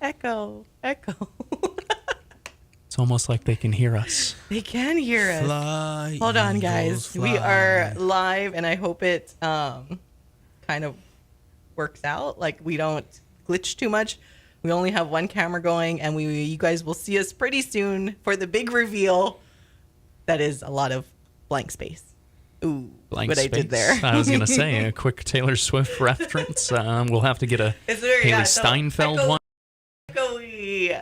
Echo. It's almost like they can hear us. They can hear us. Fly, Hold on, Eagles, guys. fly. We are live, and I hope it kind of works out. Like, we don't glitch too much. We only have one camera going, and you guys will see us pretty soon for the big reveal. That is a lot of blank space. Ooh, Blank what space. I did there. I was going to say a quick Taylor Swift reference. We'll have to get a Haley Steinfeld one.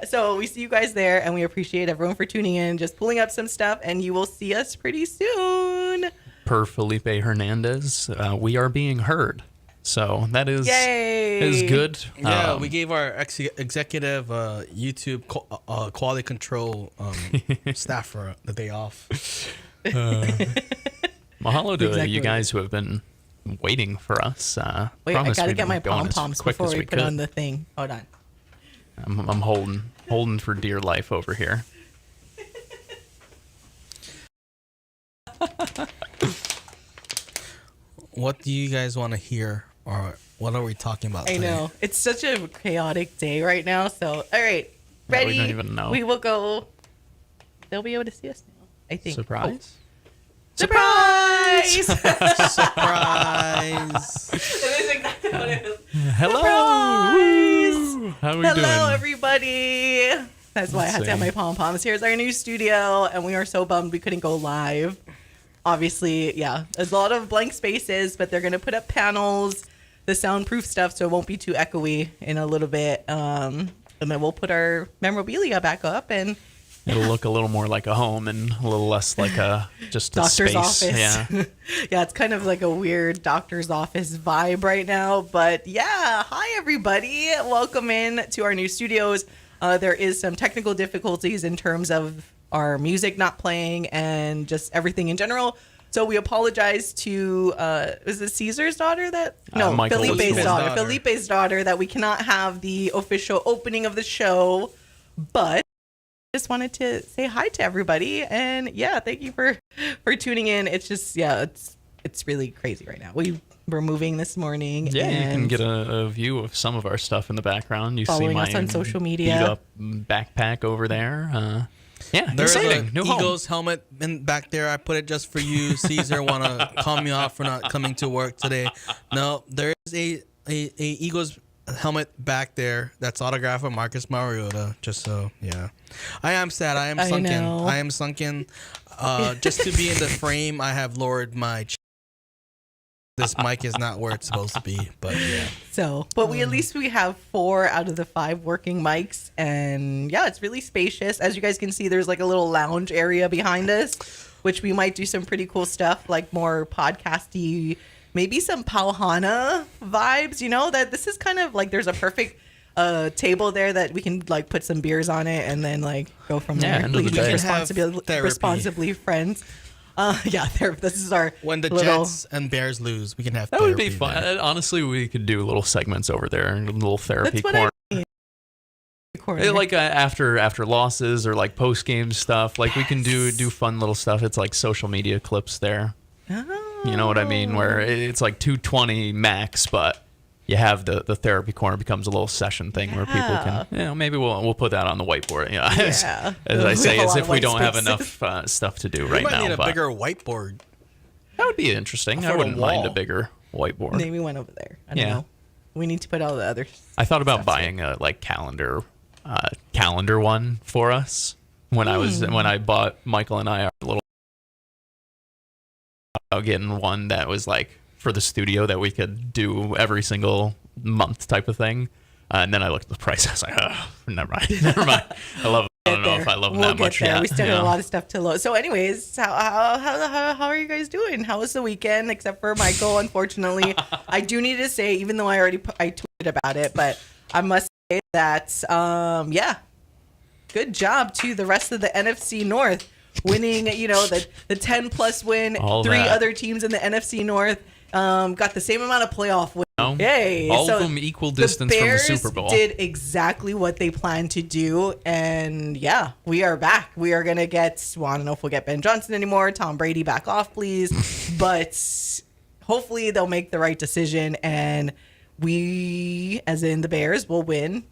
So we see you guys there, and we appreciate everyone for tuning in, just pulling up some stuff, and you will see us pretty soon. Per Felipe Hernandez, we are being heard. So that is good. Yeah, we gave our executive YouTube quality control staff for the day off. Mahalo to you guys who have been waiting for us. Wait, I gotta get my pom-poms before we put on the thing. Hold on. I'm holding for dear life over here. What do you guys want to hear, or what are we talking about today? I know. It's such a chaotic day right now. So, all right. Ready? We don't even know. We will go. They'll be able to see us now, I think. Surprise. Oh. Surprise! Surprise! That is exactly what it is. Hello. Surprise! How are we doing? Hello, everybody. That's why I had to have my pom-poms. Here's our new studio, and we are so bummed we couldn't go live. Obviously, yeah, there's a lot of blank spaces, but they're going to put up panels, the soundproof stuff, so it won't be too echoey in a little bit. And then we'll put our memorabilia back up, and it'll look a little more like a home and a little less like just a doctor's space. office. Yeah. Yeah, it's kind of like a weird doctor's office vibe right now. But yeah, hi everybody. Welcome in to our new studios. There is some technical difficulties in terms of our music not playing and just everything in general. So we apologize to is it Caesar's daughter Felipe's daughter. Felipe's daughter, that we cannot have the official opening of the show, but just wanted to say hi to everybody, and yeah, thank you for tuning in. It's just it's really crazy right now. We're moving this morning. Yeah, and you can get a view of some of our stuff in the background. You see my us on social media. beat up backpack over there. Yeah, there's exciting. an New Eagles home. helmet in back there. I put it just for you. Caesar want to call me off for not coming to work today. No, there is a Eagles helmet back there that's autographed by Marcus Mariota. Just so, yeah. I am sad. I am sunken. I am sunken. Just to be in the frame, I have lowered my this mic is not where it's supposed to be, but yeah. So, but we at least we have 4 out of the 5 working mics, and yeah, it's really spacious. As you guys can see, there's like a little lounge area behind us, which we might do some pretty cool stuff, like more podcasty, maybe some Pauhana vibes. You know, that this is kind of like there's a perfect table there that we can like put some beers on it and then like go from there. We can responsibly friends. This is our when the Jets and Bears lose, we can have that therapy. Would be fun. There. Honestly, we could do little segments over there, a little therapy corner. Like after losses or like post game stuff, like we can do fun little stuff. It's like social media clips there. Oh. You know what I mean? Where it's like 220 max, but you have the therapy corner becomes a little session thing where people can, maybe we'll put that on the whiteboard. Yeah. As I say, as if we don't have enough stuff to do right now. We might need a bigger whiteboard. That would be interesting. I wouldn't mind a bigger whiteboard. Maybe one over there. I don't know. We need to put all the other. I thought about buying a like calendar one for us when I bought Michael and I our little getting one that was like for the studio that we could do every single month type of thing. And then I looked at the price. I was like, oh, never mind. I don't know if I love them that much yet. We still got a lot of stuff to load. So anyways, how are you guys doing? How was the weekend? Except for Michael, unfortunately. I do need to say, even though I tweeted about it, but I must say that, good job to the rest of the NFC North. Winning, the 10+ win, other teams in the NFC North. Got the same amount of playoff wins. Yay! All of them equal distance from the Super Bowl. The Bears did exactly what they planned to do, and yeah, we are back. We are gonna get. Well, I don't know if we'll get Ben Johnson anymore. Tom Brady, back off, please. But hopefully, they'll make the right decision, and we, as in the Bears, will win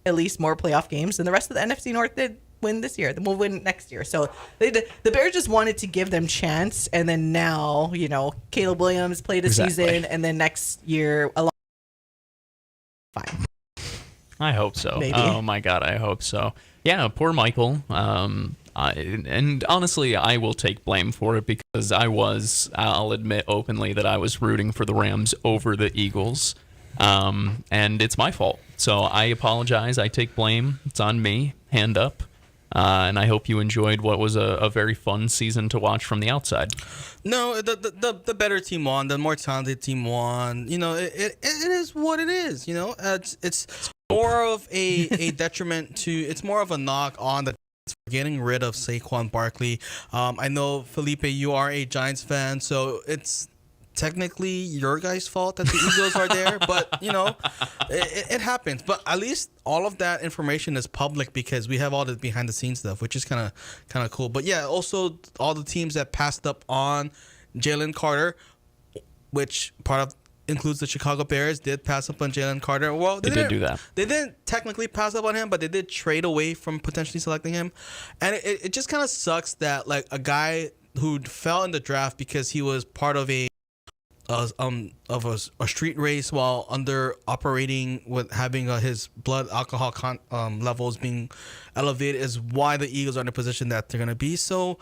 at least more playoff games than the rest of the NFC North did win this year. Then we'll win next year. So the Bears just wanted to give them chance, and then now, Caleb Williams played a season, and then next year fine. I hope so. Maybe. Oh my God, I hope so. Yeah, poor Michael. And honestly, I will take blame for it because I'll admit openly that I was rooting for the Rams over the Eagles. And it's my fault. So I apologize. I take blame. It's on me. Hand up. And I hope you enjoyed what was a very fun season to watch from the outside. No, the better team won. The more talented team won. It is what it is. It's more of a detriment to. It's more of a knock on the for getting rid of Saquon Barkley. I know, Felipe, you are a Giants fan, so it's technically your guys' fault that the Eagles are there, but it happens. But at least all of that information is public because we have all the behind the scenes stuff, which is kind of cool. But yeah, also all the teams that passed up on Jalen Carter, which includes the Chicago Bears, did pass up on Jalen Carter. Well, they did do that. They didn't technically pass up on him, but they did trade away from potentially selecting him. And it just kind of sucks that like a guy who fell in the draft because he was part of a street race while under operating with having his blood alcohol levels being elevated is why the Eagles are in the position that they're going to be. So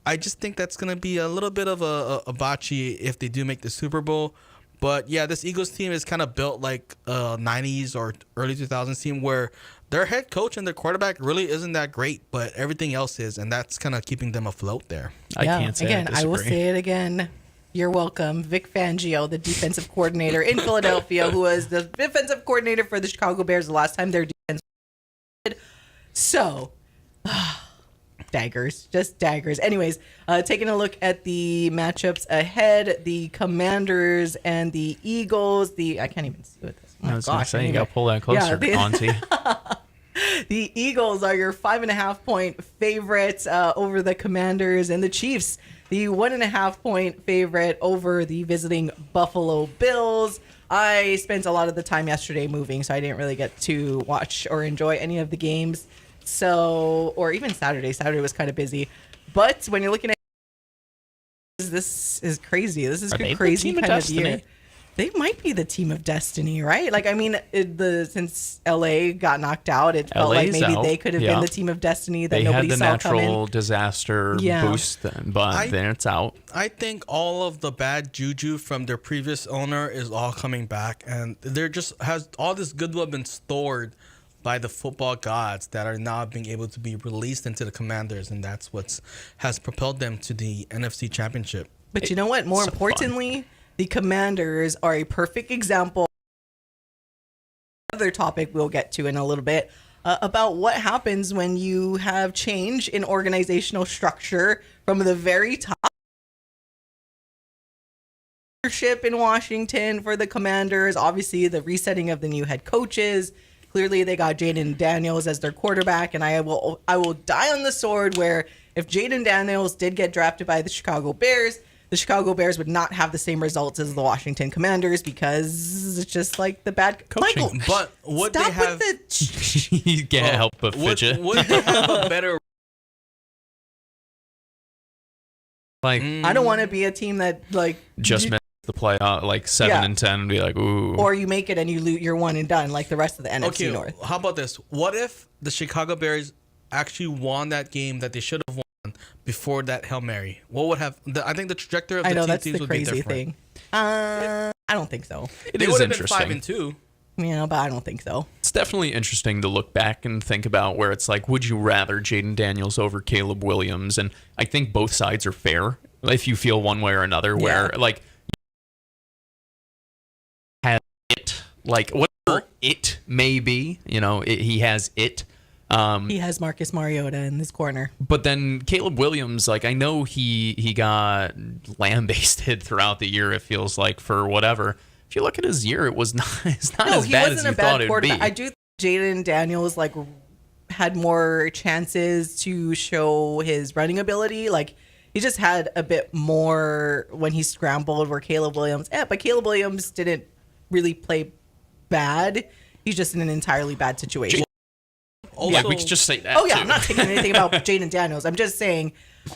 I just think that's going to be a little bit of a botchy if they do make the Super Bowl. But yeah, this Eagles team is kind of built like a 90s or early 2000s team where their head coach and their quarterback really isn't that great, but everything else is, and that's kind of keeping them afloat there. I can't say again, I will say it again. You're welcome. Vic Fangio, the defensive coordinator in Philadelphia, who was the defensive coordinator for the Chicago Bears the last time their defense was. So, just daggers. Anyways, taking a look at the matchups ahead, the Commanders and the Eagles. I can't even see what this. I was going to say, you got to pull that closer, Auntie. The Eagles are your 5.5 point favorites over the Commanders, and the Chiefs, the 1.5 point favorite over the visiting Buffalo Bills. I spent a lot of the time yesterday moving, so I didn't really get to watch or enjoy any of the games. Or even Saturday. Saturday was kind of busy. But when you're looking at this is crazy. This is a crazy kind of year. They might be the team of destiny, right? Like, I mean, since LA got knocked out, it felt like maybe they could have been the team of destiny that nobody saw coming. They had the natural disaster boost, but then it's out. I think all of the bad juju from their previous owner is all coming back, and there just has all this goodwill been stored by the football gods that are now being able to be released into the Commanders, and that's what has propelled them to the NFC Championship. But you know what? More importantly, the Commanders are a perfect example. Another topic we'll get to in a little bit about what happens when you have change in organizational structure from the very top. Leadership in Washington for the Commanders, obviously the resetting of the new head coaches. Clearly, they got Jaden Daniels as their quarterback, and I will die on the sword where if Jaden Daniels did get drafted by the Chicago Bears would not have the same results as the Washington Commanders because it's just like the bad coaching. Michael, but would they have? You can't help but fidget. Would they have a better? Like, I don't want to be a team that just missed the playoff, like 7-10, and be like, ooh. Or you make it and you're one and done, like the rest of the NFC North. How about this? What if the Chicago Bears actually won that game that they should have won before that Hail Mary? What would have? I think the trajectory of the teams would be different. That's the crazy thing. I don't think so. It is interesting. Been 5-2. But I don't think so. It's definitely interesting to look back and think about where it's like, would you rather Jaden Daniels over Caleb Williams? And I think both sides are fair if you feel one way or another. Where whatever it may be, he has it. He has Marcus Mariota in this corner. But then Caleb Williams, I know he got lambasted throughout the year, it feels like, for whatever. If you look at his year, it's not as bad as you thought it would be. I do think Jaden Daniels had more chances to show his running ability. He just had a bit more when he scrambled where Caleb Williams, but Caleb Williams didn't really play bad. He's just in an entirely bad situation. also, yeah, we could just say that. Oh yeah, too. I'm not taking anything about Jaden Daniels. I'm just saying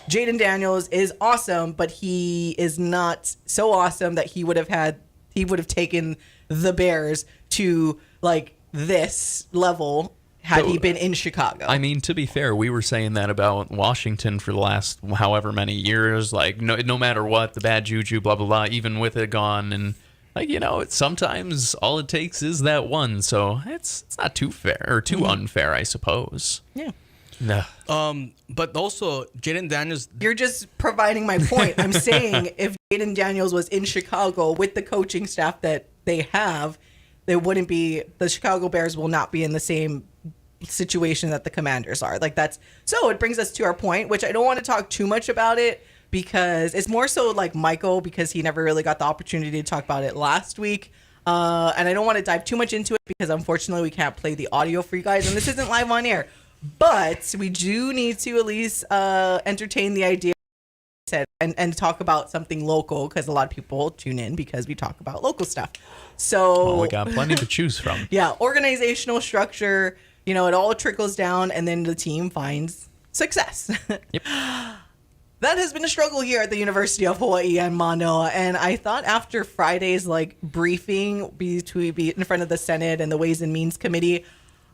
Jaden Daniels is awesome, but he is not so awesome that he would have taken the Bears to like this level had he been in Chicago. I mean, to be fair, we were saying that about Washington for the last however many years. Like, no matter what, the bad juju, blah, blah, blah, even with it gone. And, like, sometimes all it takes is that one. So it's not too fair or too unfair, I suppose. Yeah. No. But also, Jaden Daniels. You're just providing my point. I'm saying if Jaden Daniels was in Chicago with the coaching staff that they have, the Chicago Bears will not be in the same situation that the Commanders are. Like so it brings us to our point, which I don't want to talk too much about it because it's more so like Michael, because he never really got the opportunity to talk about it last week. And I don't want to dive too much into it because unfortunately we can't play the audio for you guys and this isn't live on air. But we do need to at least entertain the idea and talk about something local because a lot of people tune in because we talk about local stuff. So we got plenty to choose from. Yeah, organizational structure, it all trickles down and then the team finds success. Yep. That has been a struggle here at the University of Hawaii and Manoa. And I thought after Friday's briefing in front of the Senate and the Ways and Means Committee,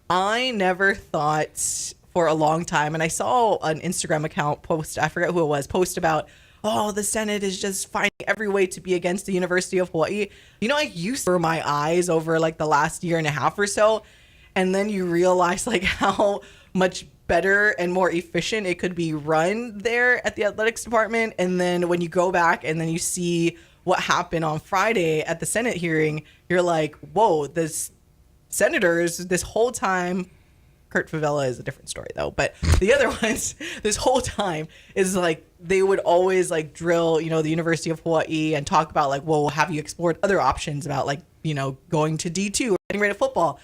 I never thought for a long time, and I saw an Instagram account post, I forget who it was, post about, the Senate is just finding every way to be against the University of Hawaii. I used to cover my eyes over the last year and a half or so, and then you realize how much better and more efficient it could be run there at the athletics department. And then when you go back and then you see what happened on Friday at the Senate hearing, you're like, whoa, senators this whole time, Kurt Favela is a different story though, but the other ones this whole time is they would always drill the University of Hawaii and talk about well, have you explored other options about going to D2 or getting rid of football.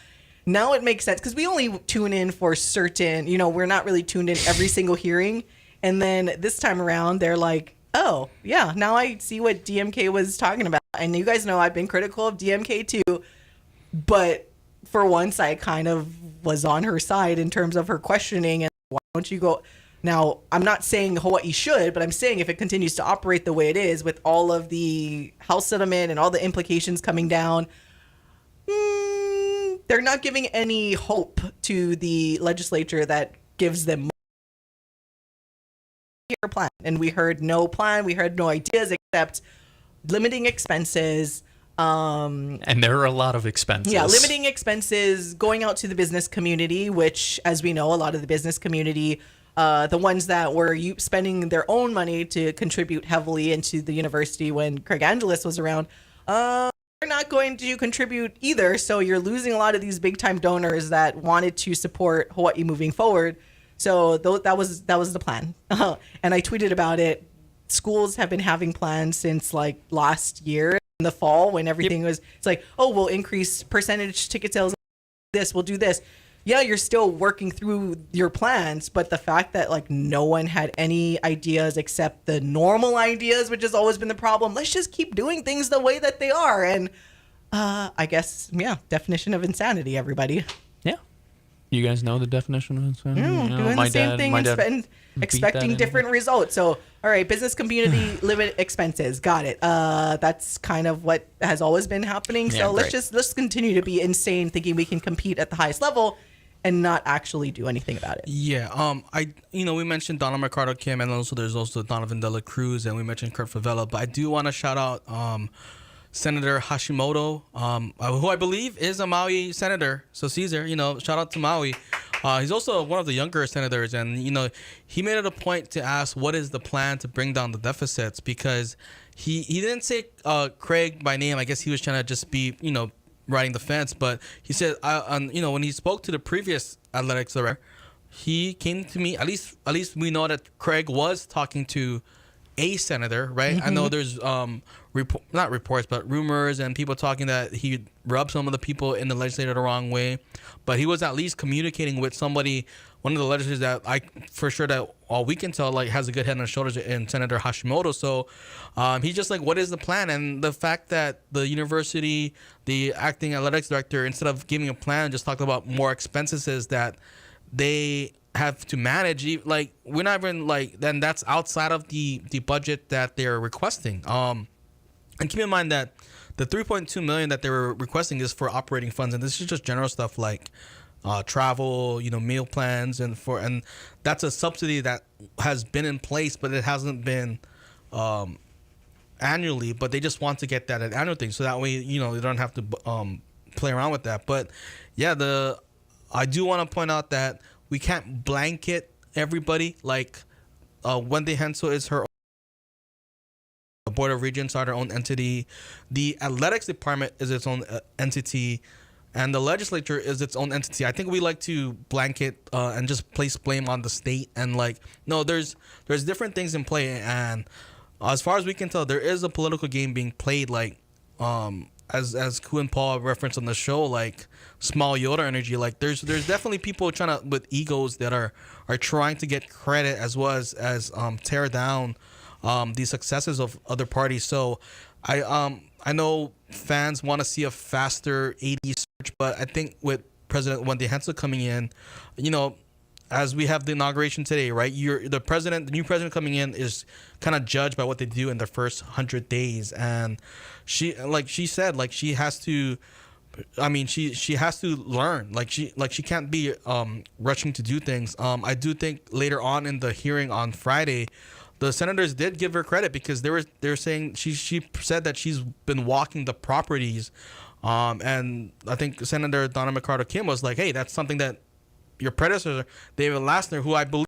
Now it makes sense because we only tune in for certain, we're not really tuned in every single hearing, and then this time around they're like, oh yeah, now I see what DMK was talking about. And you guys know I've been critical of DMK too, but for once I kind of was on her side in terms of her questioning and why don't you go. Now, I'm not saying Hawaii should, but I'm saying if it continues to operate the way it is with all of the House settlement and all the implications coming down, they're not giving any hope to the legislature that gives them a plan. And we heard no plan. We heard no ideas except limiting expenses. And there are a lot of expenses. Yeah, limiting expenses, going out to the business community, which, as we know, a lot of the business community, the ones that were spending their own money to contribute heavily into the university when Craig Angeles was around, they're not going to contribute either. So you're losing a lot of these big time donors that wanted to support Hawaii moving forward. So that was the plan. And I tweeted about it. Schools have been having plans since last year in the fall when everything was, it's we'll increase percentage ticket sales. We'll do this. Yeah, you're still working through your plans, but the fact that no one had any ideas except the normal ideas, which has always been the problem. Let's just keep doing things the way that they are. And I guess, definition of insanity, everybody. Yeah. You guys know the definition of insanity? Doing the same thing and expecting different results. So, all right, business community limit expenses. Got it. That's kind of what has always been happening. So let's continue to be insane, thinking we can compete at the highest level and not actually do anything about it. Yeah. We mentioned Donald Ricardo Kim, and there's also Donovan De La Cruz, and we mentioned Kurt Favela. But I do want to shout out Senator Hashimoto, who I believe is a Maui senator. So Caesar, shout out to Maui. He's also one of the younger senators, and he made it a point to ask what is the plan to bring down the deficits, because he didn't say Craig by name. I guess he was trying to just be riding the fence, but he said when he spoke to the previous athletics director, he came to me. At least we know that Craig was talking to a senator, right? Mm-hmm. I know there's not reports, but rumors and people talking that he rubbed some of the people in the legislature the wrong way, but he was at least communicating with somebody, one of the legislators that for sure that all we can tell has a good head on his shoulders in Senator Hashimoto. So he's just what is the plan? And the fact that the university, the acting athletics director, instead of giving a plan, just talked about more expenses that they have to manage. Like, we're not even like, then that's outside of the budget that they're requesting. And keep in mind that the 3.2 million that they were requesting is for operating funds, and this is just general stuff like travel, meal plans, and that's a subsidy that has been in place, but it hasn't been annually. But they just want to get that an annual thing, so that way they don't have to play around with that. But yeah, I do want to point out that we can't blanket everybody. Like Wendy Hensel is her own. The Board of Regents are their own entity. The athletics department is its own entity, and the legislature is its own entity. I think we like to blanket and just place blame on the state. And no, there's different things in play. And as far as we can tell, there is a political game being played. As Ku and Paul referenced on the show, like small Yoda energy. Like there's definitely people trying to, with egos, that are trying to get credit as well as tear down the successes of other parties. So I know fans want to see a faster AD search, but I think with President Wendy Hensel coming in, as we have the inauguration today, right? The new president coming in is kind of judged by what they do in the first 100 days, and she said, she has to. I mean, she has to learn. She can't be rushing to do things. I do think later on in the hearing on Friday, the senators did give her credit, because they were saying she said that she's been walking the properties, and I think Senator Donna McCarter-Kim was like, hey, that's something that your predecessor David Lassner, who I believe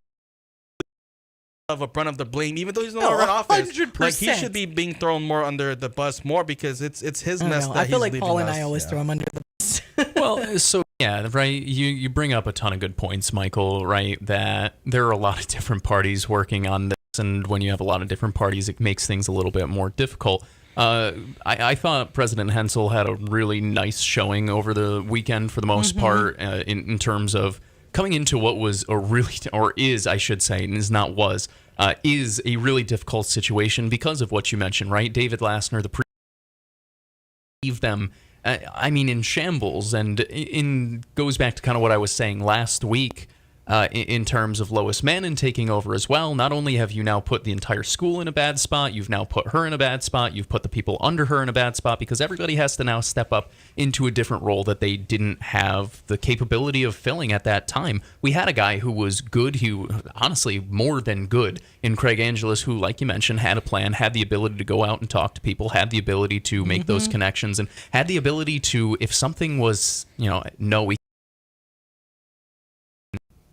of a brunt of the blame, even though he's no longer in office, 100%. He should be being thrown more under the bus more, because it's his mess that I feel he's like Paul and us. I always throw him under the bus. Well, so yeah, right. You bring up a ton of good points, Michael. Right, that there are a lot of different parties working on this, and when you have a lot of different parties, it makes things a little bit more difficult. I thought President Hensel had a really nice showing over the weekend, for the most part, in terms of coming into what was is a really difficult situation because of what you mentioned, right? David Lassner, leave them, in shambles, and goes back to kind of what I was saying last week. In terms of Lois Mannon taking over as well. Not only have you now put the entire school in a bad spot, you've now put her in a bad spot, you've put the people under her in a bad spot, because everybody has to now step up into a different role that they didn't have the capability of filling at that time. We had a guy who was good, who honestly more than good, in Craig Angeles, who, like you mentioned, had a plan, had the ability to go out and talk to people, had the ability to make those connections, and had the ability to, if something was, we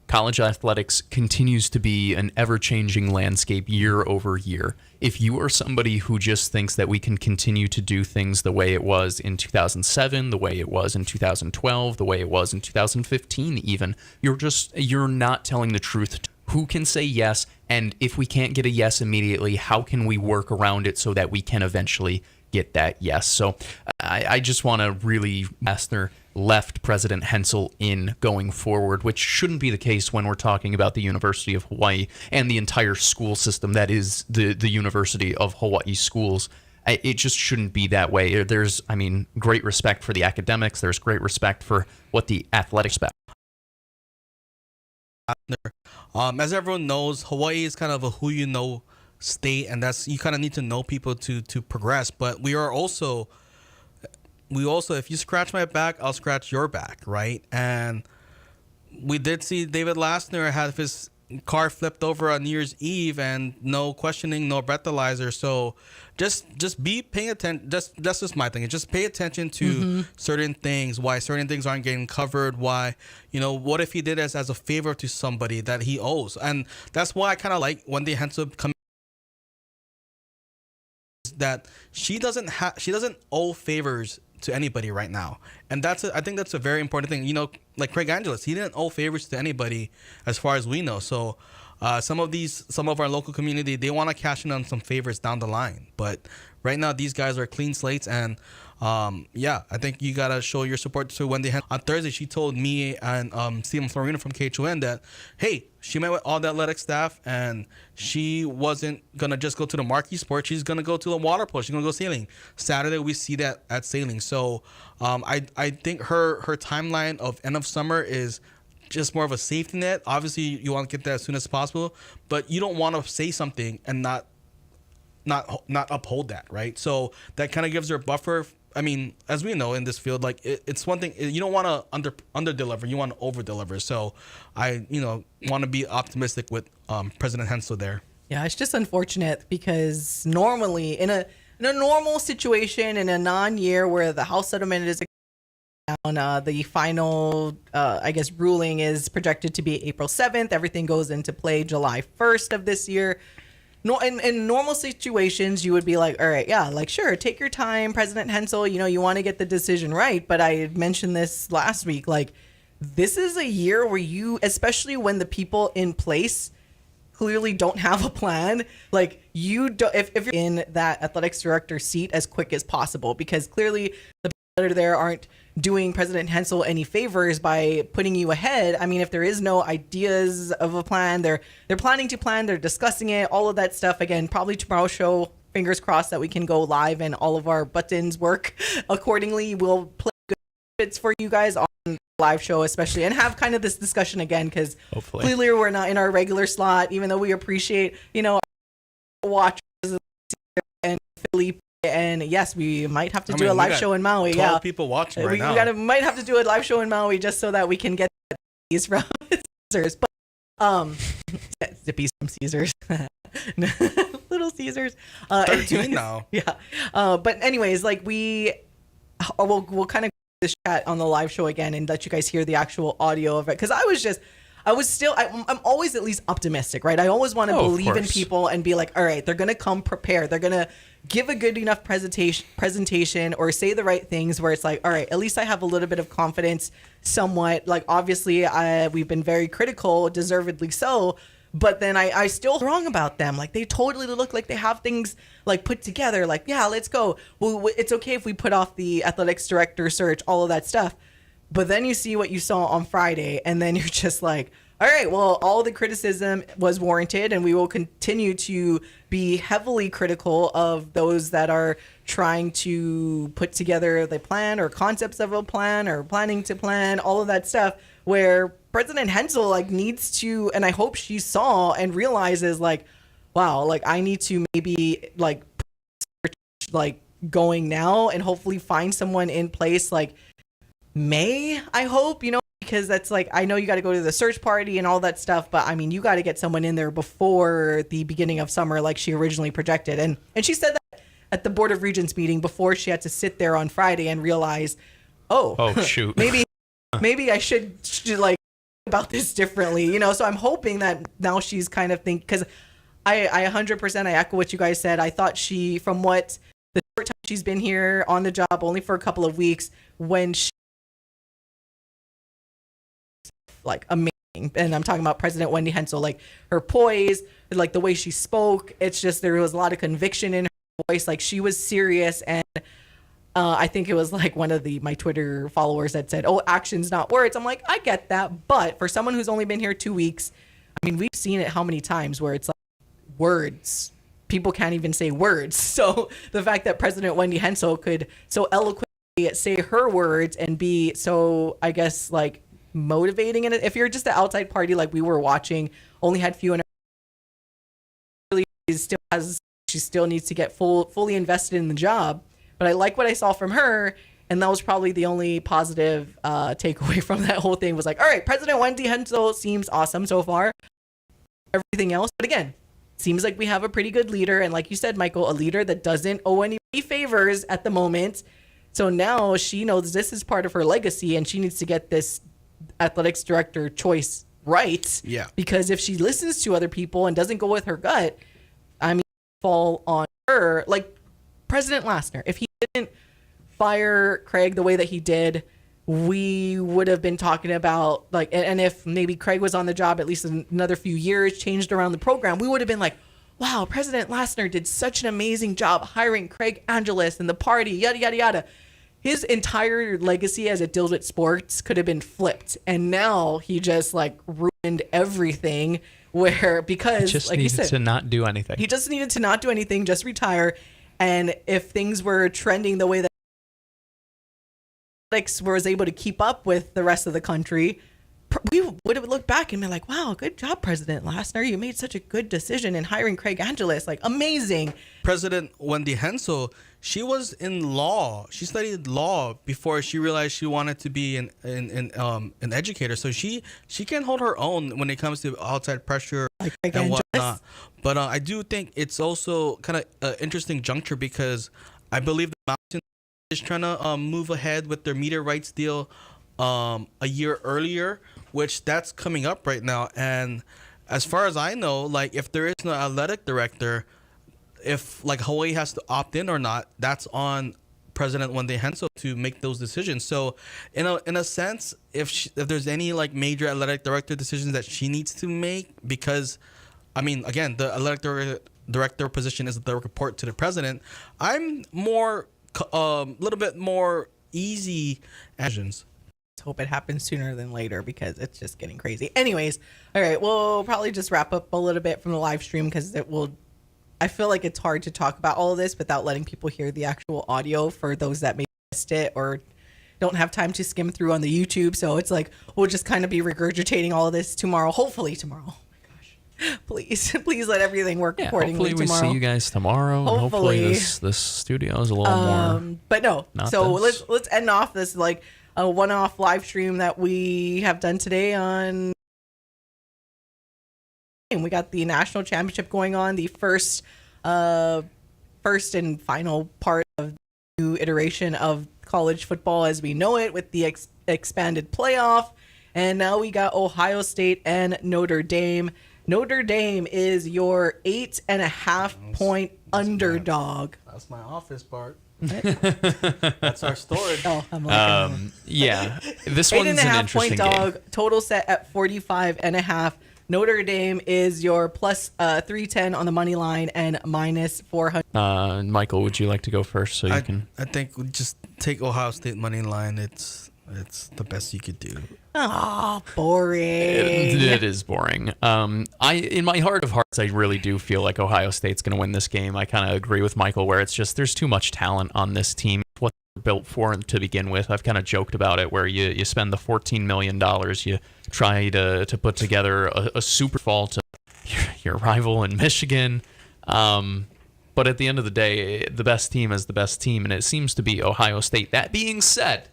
college athletics continues to be an ever-changing landscape year over year. If you are somebody who just thinks that we can continue to do things the way it was in 2007, the way it was in 2012, the way it was in 2015 even, you're not telling the truth. Who can say yes? And if we can't get a yes immediately, how can we work around it so that we can eventually get that yes? So I just want to really Lassner left President Hensel in going forward, which shouldn't be the case when we're talking about the University of Hawaii and the entire school system that is the University of Hawaii schools. It just shouldn't be that way. There's, great respect for the academics. There's great respect for what the athletics about. As everyone knows, Hawaii is kind of a who you know state, and that's, you kind of need to know people to progress. But we also, if you scratch my back, I'll scratch your back, right? And we did see David Lassner have his car flipped over on New Year's Eve, and no questioning, no breathalyzer. So just be paying attention. That's just my thing. Just pay attention to certain things, why certain things aren't getting covered, why, what if he did this as a favor to somebody that he owes? And that's why I kind of like Wendy Hensel coming, that she doesn't owe favors to anybody right now. And I think that's a very important thing. Like Craig Angeles, he didn't owe favors to anybody as far as we know. So some of our local community, they want to cash in on some favors down the line. But right now, these guys are clean slates. And I think you got to show your support to Wendy Hensel. On Thursday, she told me and Stephen Florino from KHON that, hey, she met with all the athletic staff, and she wasn't going to just go to the marquee sport. She's going to go to the water polo. She's going to go sailing. Saturday, we see that at sailing. So I think her timeline of end of summer is just more of a safety net. Obviously, you want to get that as soon as possible, but you don't want to say something and not uphold that, right? So that kind of gives her a buffer. I mean, as we know in this field, like it's one thing, you don't want to under deliver, you want to over deliver. So I want to be optimistic with President Hensel there. Yeah, it's just unfortunate because normally in a normal situation, in a non-year where the House settlement is down, the final I guess ruling is projected to be April 7th. Everything goes into play July 1st of this year. No, in normal situations, you would be like, all right, yeah, like, sure, take your time, President Hensel, you want to get the decision right. But I mentioned this last week, like, this is a year where you, especially when the people in place clearly don't have a plan, like, you don't, if you're in that athletics director seat as quick as possible, because clearly the people that are there aren't doing President Hensel any favors by putting you ahead. I mean, if there is no ideas of a plan, they're planning to plan, they're discussing it, all of that stuff. Again, probably tomorrow's show, fingers crossed that we can go live and all of our buttons work accordingly. We'll play good bits for you guys on the live show, especially, and have kind of this discussion again, because clearly we're not in our regular slot, even though we appreciate, our watchers and Philippe. And yes, we might have to do a live show in Maui. 12 yeah, people watching right now. We might have to do a live show in Maui just so that we can get these from Caesars. But Zippy's from Caesars, Little Caesars. 13 now. Yeah. But anyways, like we'll kind of this chat on the live show again and let you guys hear the actual audio of it, because I'm always at least optimistic, right? I always want to believe in people and be like, all right, they're going to come prepared. They're going to give a good enough presentation or say the right things where it's like, all right, at least I have a little bit of confidence somewhat. Like, obviously, we've been very critical, deservedly so, but then I still wrong about them. Like, they totally look like they have things like put together. Like, yeah, let's go. Well, it's okay if we put off the athletics director search, all of that stuff. But then you see what you saw on Friday, and then you're just like, all right, well, all the criticism was warranted, and we will continue to be heavily critical of those that are trying to put together the plan or concepts of a plan or planning to plan, all of that stuff, where President Hensel needs to, and I hope she saw and realizes wow, I need to maybe going now and hopefully find someone in place May, I hope, because that's I know you got to go to the search party and all that stuff, but I mean, you got to get someone in there before the beginning of summer like she originally projected. And she said that at the Board of Regents meeting before she had to sit there on Friday and realize, oh shoot, maybe I should about this differently, so I'm hoping that now she's kind of because I 100% I echo what you guys said. I thought from what the short time she's been here on the job, only for a couple of weeks, when she amazing, and I'm talking about President Wendy Hensel, her poise, the way she spoke, it's just there was a lot of conviction in her voice, she was serious. And I think it was one of my Twitter followers that said, oh, actions not words. I'm like, I get that, but for someone who's only been here 2 weeks, I mean, we've seen it how many times where it's words, people can't even say words. So the fact that President Wendy Hensel could so eloquently say her words and be so, I guess, motivating in it. If you're just an outside party we were watching, only had few in her, she still needs to get fully invested in the job. But I like what I saw from her, and that was probably the only positive takeaway from that whole thing was all right, President Wendy Hensel seems awesome so far. Everything else, but again, seems like we have a pretty good leader, and like you said, Michael, a leader that doesn't owe anybody favors at the moment. So now she knows this is part of her legacy, and she needs to get this athletics director choice right. Yeah. Because if she listens to other people and doesn't go with her gut, I mean, fall on her. President Lassner, if he didn't fire Craig the way that he did, we would have been talking about and if maybe Craig was on the job at least another few years, changed around the program, we would have been wow, President Lassner did such an amazing job hiring Craig Angeles and the party, yada, yada, yada. His entire legacy as it deals with sports could have been flipped. And now he just ruined everything because just needed to not do anything. He just needed to not do anything, just retire. And if things were trending the way that was able to keep up with the rest of the country, we would have looked back and been like, wow, good job, President Lassner. You made such a good decision in hiring Craig Angeles. Like, amazing. President Wendy Hensel, she was in law. She studied law before she realized she wanted to be an educator. So she can hold her own when it comes to outside pressure Like Craig and Angeles. whatnot. But I do think it's also kind of an interesting juncture because I believe the Mountain is trying to move ahead with their media rights deal a year earlier, which that's coming up right now. And as far as I know, like if there is no athletic director, if like Hawaii has to opt in or not, that's on President Wendy Hensel to make those decisions. So in a sense, if there's any like major athletic director decisions that she needs to make, because I mean, again, the athletic director position is the report to the president. I'm more little bit more easy actions. Hope it happens sooner than later because it's just getting crazy. Anyways, all right, we'll probably just wrap up a little bit from the live stream because I feel like it's hard to talk about all of this without letting people hear the actual audio for those that maybe missed it or don't have time to skim through on the YouTube. So it's like we'll just kind of be regurgitating all of this tomorrow, hopefully tomorrow. Oh my gosh, please let everything work accordingly hopefully tomorrow. we see you guys tomorrow. Hopefully. This studio is a little more. But no, so this. let's end off this like a one-off live stream that we have done today on. And we got the national championship going on, the first and final part of the new iteration of college football as we know it with the expanded playoff. And now we got Ohio State and Notre Dame. Notre Dame is your 8.5 point underdog. That's my office part. That's our storage. Oh, I'm like, Yeah, this one's an 8.5 interesting point dog, game. total set at 45.5. Notre Dame is your plus 310 on the money line and minus 400. Michael, would you like to go first so you can? I think we just take Ohio State money line. It's the best you could do. Oh, boring. It is boring. In my heart of hearts, I really do feel like Ohio State's going to win this game. I kind of agree with Michael where it's just there's too much talent on this team. What they're built for to begin with. I've kind of joked about it where you spend the $14 million, you try to put together a Super Bowl to your rival in Michigan. But at the end of the day, the best team is the best team, and it seems to be Ohio State. That being said,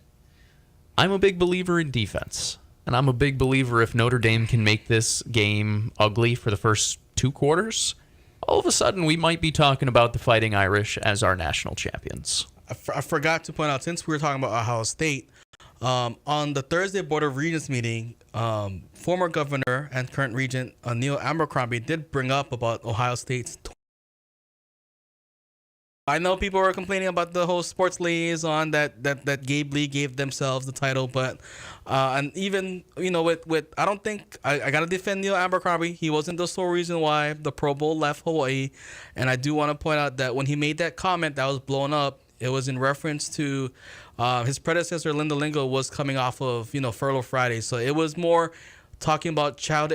I'm a big believer in defense, and I'm a big believer if Notre Dame can make this game ugly for the first 2 quarters, all of a sudden we might be talking about the Fighting Irish as our national champions. I forgot to point out, since we were talking about Ohio State, on the Thursday Board of Regents meeting, former governor and current regent Neil Abercrombie did bring up about Ohio State's. I know people were complaining about the whole sports liaison that Gabe Lee gave themselves the title, but and even with I don't think I gotta defend Neil Abercrombie. He wasn't the sole reason why the Pro Bowl left Hawaii, and I do want to point out that when he made that comment that was blown up, it was in reference to his predecessor Linda Lingo was coming off of Furlough Friday, so it was more talking about child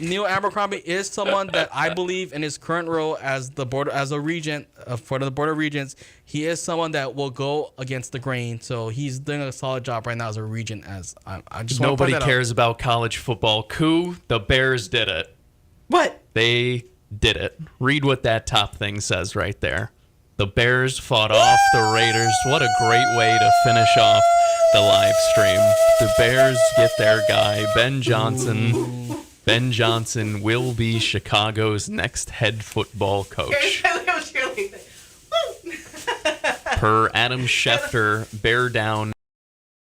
Neil Abercrombie is someone that I believe in his current role as a regent for the Board of Regents, he is someone that will go against the grain. So he's doing a solid job right now as a regent. As I just nobody cares about college football. The Bears did it. What? They did it. Read what that top thing says right there. The Bears fought off the Raiders. What a great way to finish off the live stream. The Bears get their guy, Ben Johnson. Ooh. Ben Johnson will be Chicago's next head football coach. Per Adam Schefter, bear down.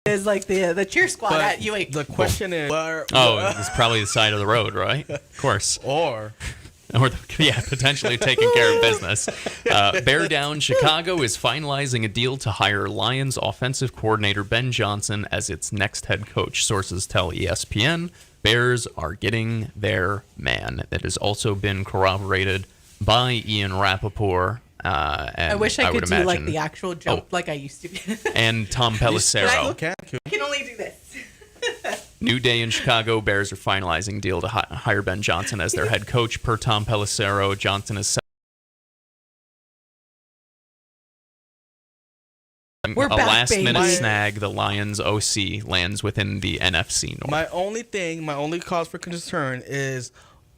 Is like the cheer squad at UA. The question is, it's probably the side of the road, right? Of course. Or potentially taking care of business. Bear down. Chicago is finalizing a deal to hire Lions offensive coordinator Ben Johnson as its next head coach. Sources tell ESPN Bears are getting their man. That has also been corroborated by Ian Rappaport. And I wish I could do like the actual joke like I used to. And Tom Pelissero. I can only do this. New day in Chicago. Bears are finalizing deal to hire Ben Johnson as their head coach. Per Tom Pelissero, Johnson is We're a back, last-minute baby. snag. The Lions OC lands within the NFC North. My only cause for concern is,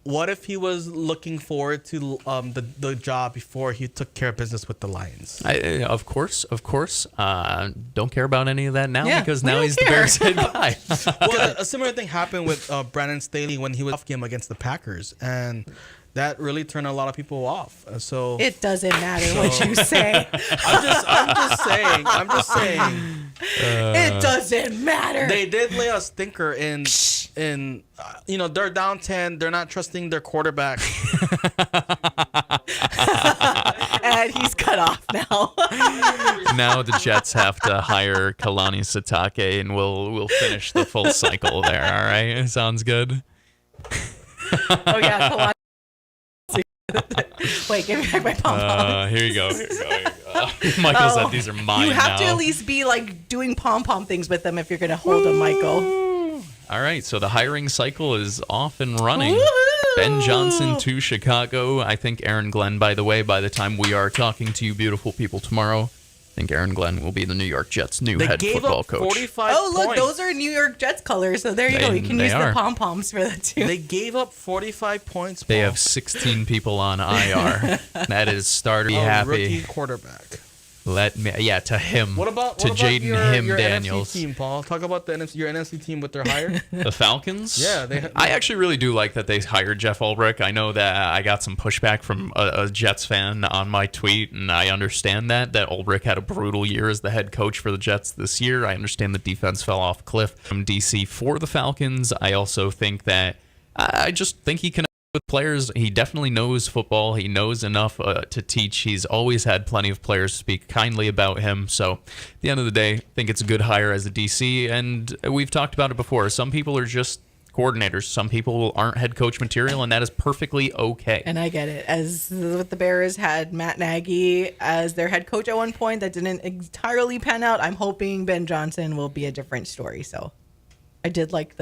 what if he was looking forward to the job before he took care of business with the Lions? Of course. Don't care about any of that now because we now don't he's care. the Bears head guy. Well, a similar thing happened with Brandon Staley when he was off game against the Packers, and that really turned a lot of people off. So It doesn't matter what you say. I'm just saying. It doesn't matter. They did lay a stinker in they're down 10. They're not trusting their quarterback. And he's cut off now. Now the Jets have to hire Kalani Sitake, and we'll finish the full cycle there. All right, sounds good. Oh yeah, come on. Wait, give me back my pom-pom. Here you go. Michael said these are mine You have now. to at least be like doing pom-pom things with them if you're going to hold them, Michael. All right, so the hiring cycle is off and running. Woohoo! Ben Johnson to Chicago. I think Aaron Glenn, by the way, by the time we are talking to you beautiful people tomorrow, I think Aaron Glenn will be the New York Jets' new They head gave football up coach. 45 Oh, look, points. those are New York Jets colors. So there you go. You can They use are. the pom-poms for that too. They gave up 45 points. They Paul. have 16 people on IR. That is starter. Be A happy. rookie quarterback. To him. What about Jaden your Daniels? NFC team, Paul? Talk about your NFC team with their hire. The Falcons? Yeah, I actually really do like that they hired Jeff Ulbrich. I know that I got some pushback from a Jets fan on my tweet, and I understand that Ulbrich had a brutal year as the head coach for the Jets this year. I understand the defense fell off a cliff from DC for the Falcons. I also think that I just think he can with players. He definitely knows football. He knows enough to teach. He's always had plenty of players speak kindly about him. So at the end of the day, I think it's a good hire as a DC. And we've talked about it before. Some people are just coordinators. Some people aren't head coach material, and that is perfectly okay. And I get it. As with the Bears had Matt Nagy as their head coach at one point, that didn't entirely pan out. I'm hoping Ben Johnson will be a different story. So I did like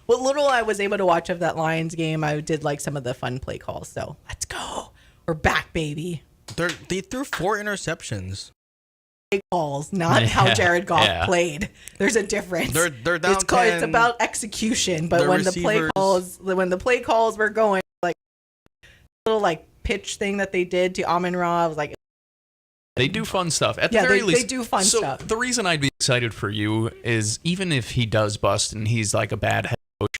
what little I was able to watch of that Lions game, I did like some of the fun play calls. So let's go. We're back, baby. They threw 4 interceptions. Play calls, not how Jared Goff played. There's a difference. They're down 10. It's about execution. But Their when receivers- the play calls were going, like little like pitch thing that they did to Amon Ra, I was like, They do fun stuff. At the yeah, very they least, do fun so stuff. the reason I'd be excited for you is even if he does bust and he's like a bad head coach,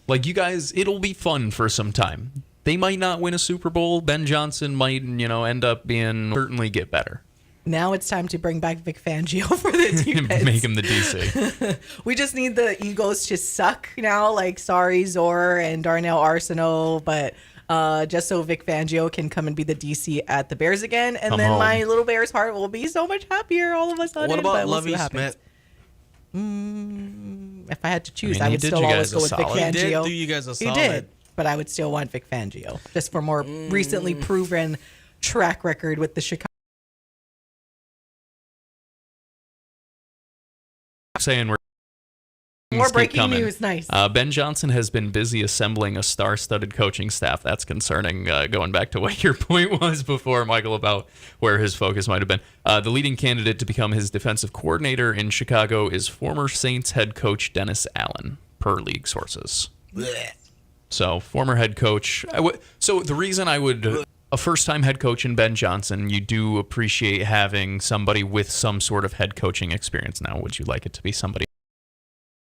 like you guys, it'll be fun for some time. They might not win a Super Bowl. Ben Johnson might, end up being certainly get better. Now it's time to bring back Vic Fangio for the defense. Make him the DC. We just need the Eagles to suck now, like sorry Zor and Darnell Arsenault, but just so Vic Fangio can come and be the DC at the Bears again, and Come then home. my little Bears heart will be so much happier all of a sudden. What about but we'll see Lovie what happens. Smith? If I had to choose, I mean, I he would did still you always guys go a with Vic solid. He Fangio. did do you guys a He solid. did, but I would still want Vic Fangio just for more recently proven track record with the Chicago. Saying we're More keep breaking coming. news, nice. Ben Johnson has been busy assembling a star-studded coaching staff. That's concerning, going back to what your point was before, Michael, about where his focus might have been. The leading candidate to become his defensive coordinator in Chicago is former Saints head coach Dennis Allen, per league sources. Blech. So, former head coach. So, the reason I would... A first-time head coach in Ben Johnson, you do appreciate having somebody with some sort of head coaching experience. Now, would you like it to be somebody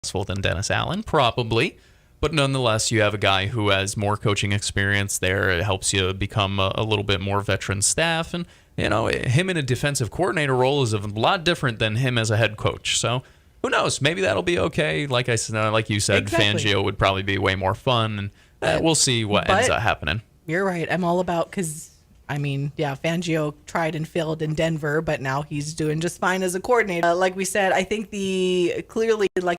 successful than Dennis Allen? Probably. But nonetheless, you have a guy who has more coaching experience there. It helps you become a little bit more veteran staff. And, him in a defensive coordinator role is a lot different than him as a head coach. So, who knows? Maybe that'll be okay. Like you said, Exactly. Fangio would probably be way more fun. And we'll see what ends up happening. You're right. I'm all about Fangio tried and failed in Denver, but now he's doing just fine as a coordinator. Like we said, I think clearly, like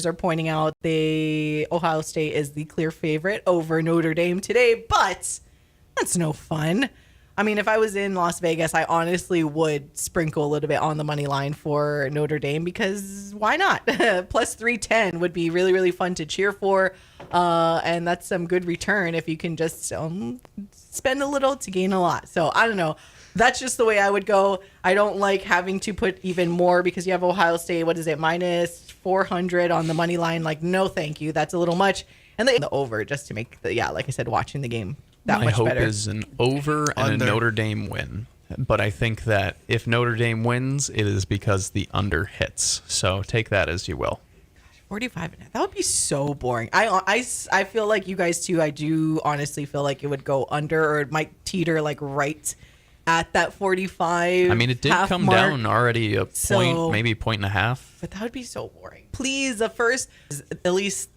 are pointing out, the Ohio State is the clear favorite over Notre Dame today, but that's no fun. I mean, if I was in Las Vegas, I honestly would sprinkle a little bit on the money line for Notre Dame because why not? Plus 310 would be really, really fun to cheer for. And that's some good return if you can just spend a little to gain a lot. So I don't know. That's just the way I would go. I don't like having to put even more because you have Ohio State. What is it? Minus 400 on the money line. Like, no, thank you. That's a little much. And the over just to make like I said, watching the game that much better. My hope is an over and a Notre Dame win. But I think that if Notre Dame wins, it is because the under hits. So take that as you will. 45 and that would be so boring. I feel like you guys too. I do honestly feel like it would go under, or it might teeter like right at that 45. I mean, it did come mark. Down already a point, maybe a point and a half. But that would be so boring. Please, the first, at least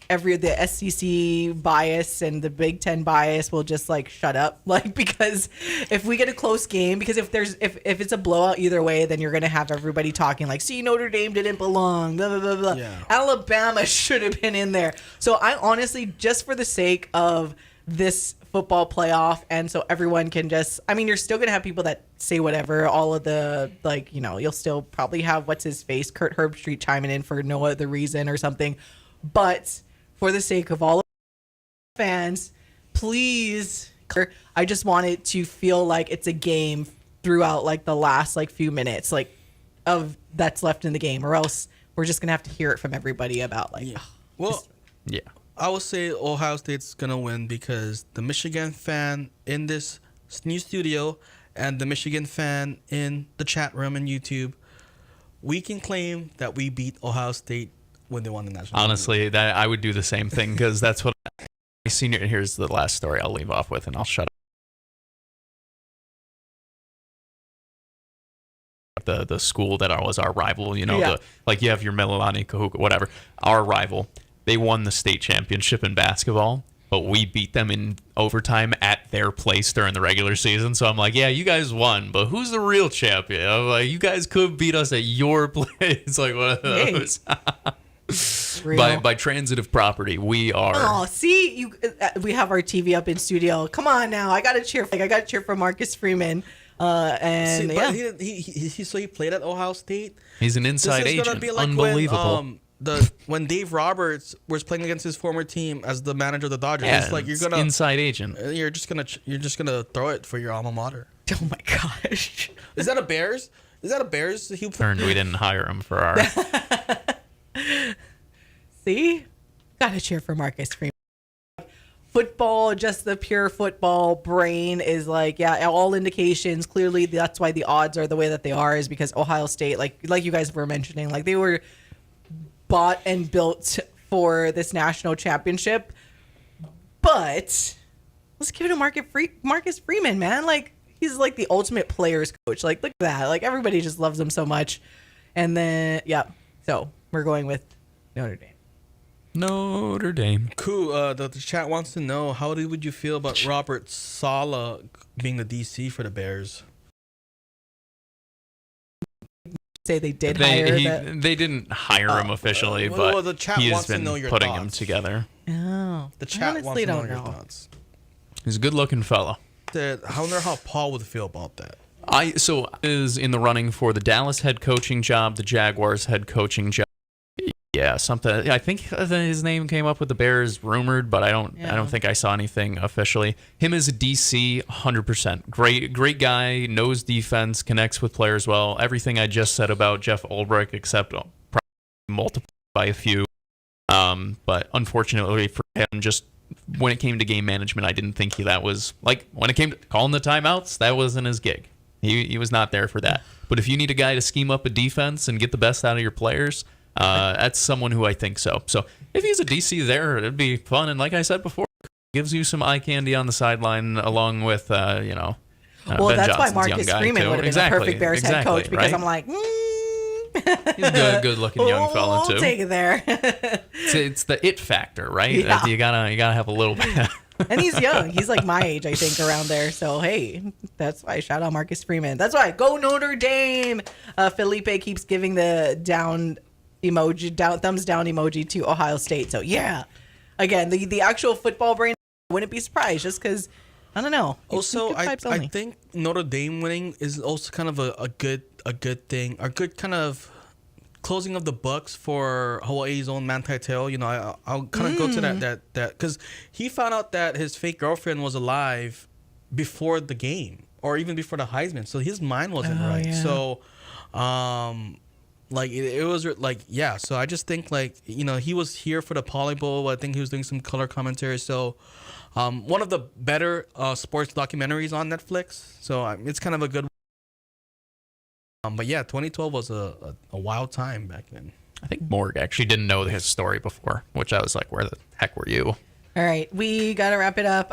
the SEC bias and the Big Ten bias will just like shut up. Like, because if we get a close game, because if it's a blowout either way, then you're gonna have everybody talking like, see, Notre Dame didn't belong, blah blah blah blah. Yeah. Alabama should have been in there. So I honestly, just for the sake of this football playoff, and so everyone can just, I mean, you're still gonna have people that say whatever, all of the, like, you know, you'll still probably have what's his face, Kurt Herbstreit chiming in for no other reason or something, but for the sake of all of the fans, please, I just want it to feel like it's a game throughout like the last like few minutes like of that's left in the game, or else we're just gonna have to hear it from everybody about like, yeah. I would say Ohio State's going to win because the Michigan fan in this new studio and the Michigan fan in the chat room and YouTube, we can claim that we beat Ohio State when they won the national. Honestly, that I would do the same thing because that's what I seen. Here's the last story I'll leave off with, and I'll shut up. The school that was our rival, you know, like you have your Mililani, Kahuku, whatever, our rival. They won the state championship in basketball, but we beat them in overtime at their place during the regular season. So I'm like, yeah, you guys won, but who's the real champion? I'm like, you guys could beat us at your place. Like, what are those? By transitive property, we are. Oh, see, we have our TV up in studio. Come on now, I gotta cheer. I gotta cheer for Marcus Freeman. And he played at Ohio State. He's an inside agent. Be like unbelievable. When Dave Roberts was playing against his former team as the manager of the Dodgers, it's like you're gonna inside agent. You're just gonna throw it for your alma mater. Oh my gosh! Is that a Bears? We didn't hire him for our. See, gotta cheer for Marcus Freeman. Football, just the pure football brain is like, yeah, all indications. Clearly, that's why the odds are the way that they are, is because Ohio State, like you guys were mentioning, like they were bought and built for this national championship. But let's give it to Marcus Freeman, man. Like, he's like the ultimate players coach. Like, look at that. Like, everybody just loves him so much. And then, so we're going with Notre Dame. Notre Dame. Cool. The chat wants to know, how would you feel about Robert Saleh being the DC for the Bears? Say they did hire they didn't hire him officially, but the chat he has wants been to know your putting thoughts. Him together. Oh, the chat wants to know your thoughts. He's a good-looking fella. I wonder how Paul would feel about that. Is in the running for the Dallas head coaching job, the Jaguars head coaching job. Yeah, something. I think his name came up with the Bears, rumored, but I don't think I saw anything officially. Him as a DC, 100%. Great guy, knows defense, connects with players well. Everything I just said about Jeff Ulbrich, except probably multiplied by a few. But unfortunately for him, just when it came to game management, I didn't think that was, like, when it came to calling the timeouts, that wasn't his gig. He was not there for that. But if you need a guy to scheme up a defense and get the best out of your players, that's someone who I think so. So if he's a DC there, it'd be fun. And like I said before, gives you some eye candy on the sideline along with, well, Ben that's Johnson's why Marcus Freeman would have been a perfect Bears head coach, because I'm like, he's a good-looking young fella too. We'll take it there. It's the it factor, right? Yeah. You gotta have a little bit. And he's young. He's like my age, I think, around there. So, hey, that's why. Shout out Marcus Freeman. That's why. Go Notre Dame. Felipe keeps giving the down emoji, thumbs down emoji to Ohio State. So, yeah. Again, the actual football brain, I wouldn't be surprised, just because, I don't know. Also, I think Notre Dame winning is also kind of a good thing, a good kind of closing of the books for Hawaii's own Manti Te'o. You know, I'll kind of go to that because he found out that his fake girlfriend was alive before the game. or even before the Heisman. So his mind wasn't right. Yeah. So, like it was like, yeah. So I just think like, you know, he was here for the Poly Bowl. I think he was doing some color commentary. So, one of the better sports documentaries on Netflix. So it's kind of a good. But yeah, 2012 was a wild time back then. I think Morg actually didn't know his story before, which I was like, where the heck were you? All right, we got to wrap it up.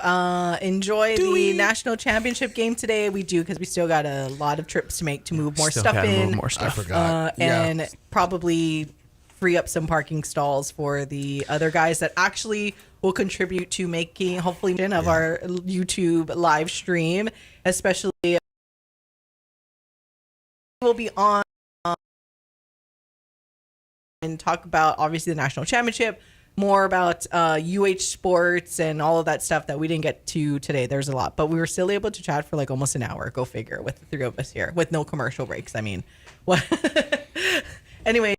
Enjoy the national championship game today. We do, because we still got a lot of trips to make to move more stuff in. Move more stuff. I forgot. And probably free up some parking stalls for the other guys that actually will contribute to making, hopefully, of our YouTube live stream, especially will be on and talk about obviously the national championship, more about UH sports and all of that stuff that we didn't get to today. There's a lot, but we were still able to chat for like almost an hour. Go figure, with the three of us here with no commercial breaks. I mean, what? Anyway.